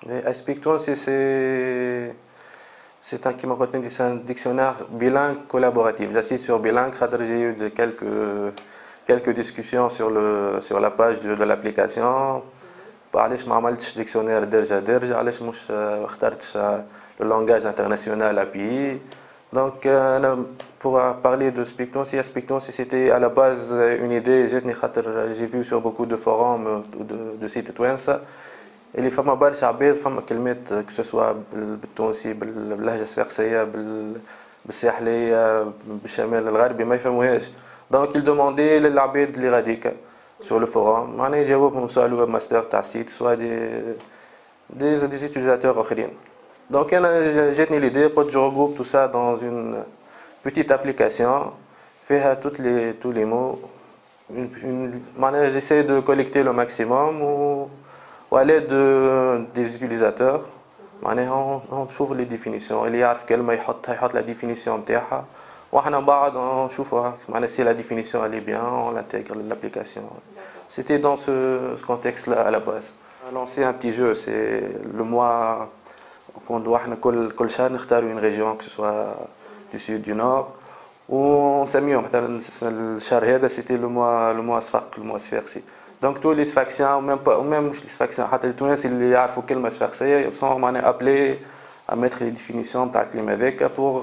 iSpeak2, c'est un, qui m'a retenu, c'est un dictionnaire bilingue collaboratif. J'assiste sur bilingue, j'ai eu quelques discussions sur la page de l'application. علاش ما عملتش ديكسيونير درجة علاش مش اخترتش le langage international API. Donc pour parler de Speak2, c'était à la base une idée j'ai vu sur beaucoup de forums de sites توانسة اللي فما برشا عباد فما كلمات que ce soit بالتونسي باللهجة الصفاقسية بالساحلية بالشمال الغربي ما يفهموهاش. Donc ils demandaient للعباد اللي غاديكا sur le forum معناها يجاوبهم soit le webmaster تاع السيت soit des utilisateurs آخرين. Donc جاتني l'idée قلت je regroupe tout ça dans une petite application فيها tous les mots. معناها j'essaie de collecter le maximum ou à l'aide des utilisateurs معناها نشوف les définitions اللي يعرف كلمة يحط la définition نتاعها وحنا بعد نشوفوا معناها si la définition elle est bien on l'intègre l'application. C'était dans ce contexte-là à la base. On a lancé un petit jeu, c'est le mois qu'on doit كل شهر نختار une région que ce soit du sud du nord ونسميهم مثلا الشهر هذا c'était le mois صفاق le mois صفاقسي. Donc tous les Sfaxiens même مش les Sfaxiens حتى التوانسي اللي يعرفوا كلمة صفاقسية ils sont معناها appelés à mettre les définitions تاع الكلمة هذاك pour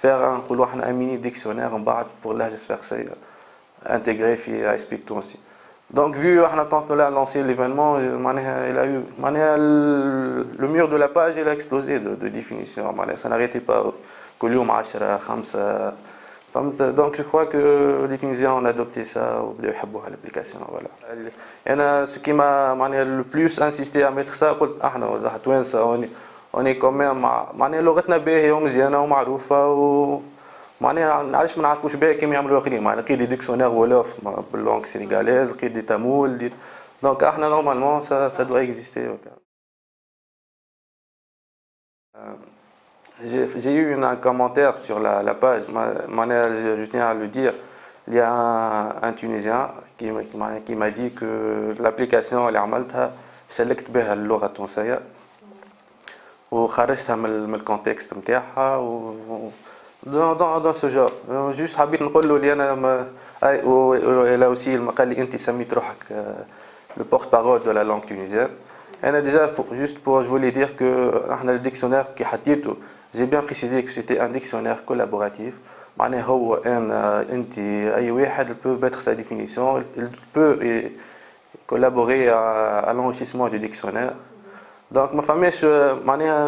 faire نقولوا احنا un mini dictionnaire من بعد pour اللهجة الصفاقسية intégré في iSpeak2 aussi. Donc vu quand on a lancé l'événement, il a eu le mur de la page il a explosé de définitions. Ça n'arrêtait pas. كل 10 5 donc je crois que les Tunisiens ont adopté ça وبداو يحبوها l'application. Voilà. Et ce qui m'a le plus insisté à mettre ça قلت احنا توانسة on est quand même معناها لغتنا باهية ومزيانة ومعروفة معناها علاش ما نعرفوش بها كيما يعملوا الاخرين معناها لقيت دي ديكسيونير ولوف باللونغ سينيغاليز لقيت دي تامول دونك احنا نورمالمون ça doit exister. J'ai eu un commentaire sur la page je tiens à le dire. Il y a un Tunisien qui m'a dit que l'application اللي عملتها سلكت بها اللغة التونسية وخرجتها من الكونتكست نتاعها dans ce genre. Juste حبيت نقول له اللي انا là aussi قال لي انت سميت روحك le porte-parole de la langue tunisienne. انا déjà juste je voulais dire que احنا le dictionnaire qui حطيته j'ai bien précisé que c'était un dictionnaire collaboratif. معناها هو انت اي واحد peut mettre sa définition, il peut collaborer à l'enrichissement du dictionnaire. Donc ma famille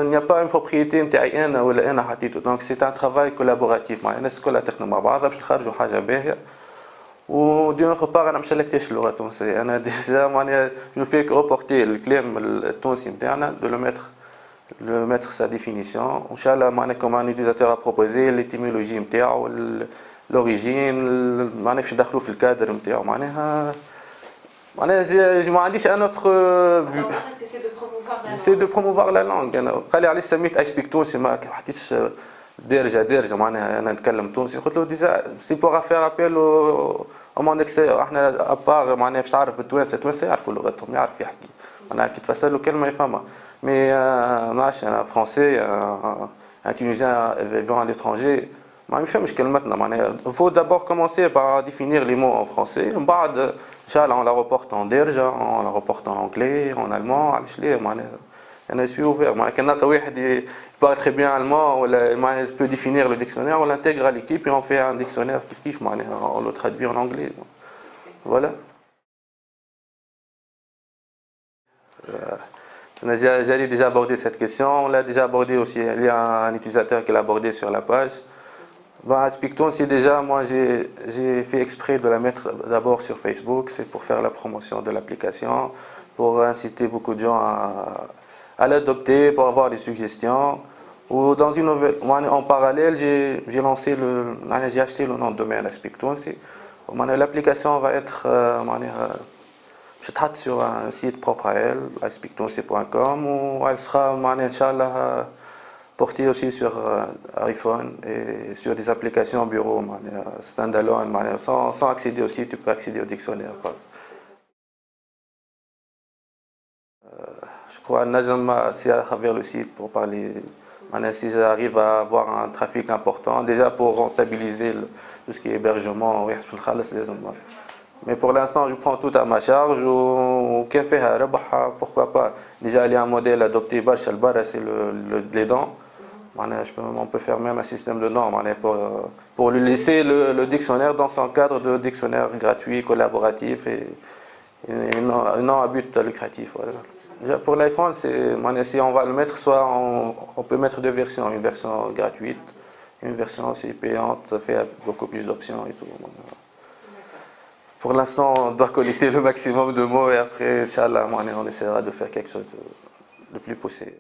il n'y a pas une propriété نتاعي انا ولا انا حطيته. Donc c'est un travail collaboratif معناها الناس كلها تخدم مع بعضها باش نخرجوا حاجه باهيه. ودون اوتر بار انا ما شلكتش اللغه التونسيه انا ديجا معناها جو فيك روبورتي الكلام التونسي نتاعنا de le mettre sa définition. ان شاء الله معناها comme un utilisateur a proposé l'étymologie نتاعو l'origine معناها باش ندخلوا في الكادر نتاعو معناها ما عنديش un autre but. J'essaie de promouvoir la langue. انا قال لي علاش سميت iSpeak تونسي ما حكيتش درجه معناها انا نتكلم تونسي قلت له ديجا سي بور افير ابيل او موند اكستيريور احنا ابار معناها باش تعرف بالتوانسه التوانسه يعرفوا لغتهم يعرف يحكي معناها كي تفسر له كلمه يفهمها مي ماشي انا فرونسي ان تونيزيان vivant à l'étranger ما يفهمش كلمتنا معناها faut d'abord commencer par définir les mots en français ومن بعد ان شاء الله on la reporte en درجه on la reporte en anglais en allemand علاش ليه معناها انا suis ouvert معناها كان نلقى واحد parle très bien allemand ولا peut définir le dictionnaire on l'intègre à l'équipe et on fait un dictionnaire كيف معناها on le traduit en anglais. Voilà. J'allais déjà aborder cette question, on l'a déjà abordé aussi, il y a un utilisateur qui l'a abordé sur la page. iSpeak2 c'est déjà, moi j'ai fait exprès de la mettre d'abord sur Facebook, c'est pour faire la promotion de l'application, pour inciter beaucoup de gens à l'adopter, pour avoir des suggestions. Ou dans une nouvelle, en parallèle, j'ai lancé j'ai acheté le nom de domaine iSpeak2. L'application va être sur un site propre à elle, iSpeak2.com, où elle sera, Inch'Allah, portée aussi sur iPhone et sur des applications bureau, standalone, sans accéder aussi, tu peux accéder au dictionnaire. Je crois Nazam, c'est à travers le site pour parler. Si j'arrive à avoir un trafic important, déjà pour rentabiliser tout ce qui est hébergement, mais pour l'instant, je prends tout à ma charge. Pourquoi pas? Déjà, il y a un modèle adopté, c'est les dents. On peut faire même un système de normes pour lui laisser le dictionnaire dans son cadre de dictionnaire gratuit, collaboratif et non à but lucratif. Voilà. Déjà pour l'iPhone, si on va le mettre, soit on peut mettre deux versions, une version gratuite, une version aussi payante, ça fait beaucoup plus d'options et tout. Pour l'instant, on doit collecter le maximum de mots et après, Inch'Allah, on essaiera de faire quelque chose de plus poussé.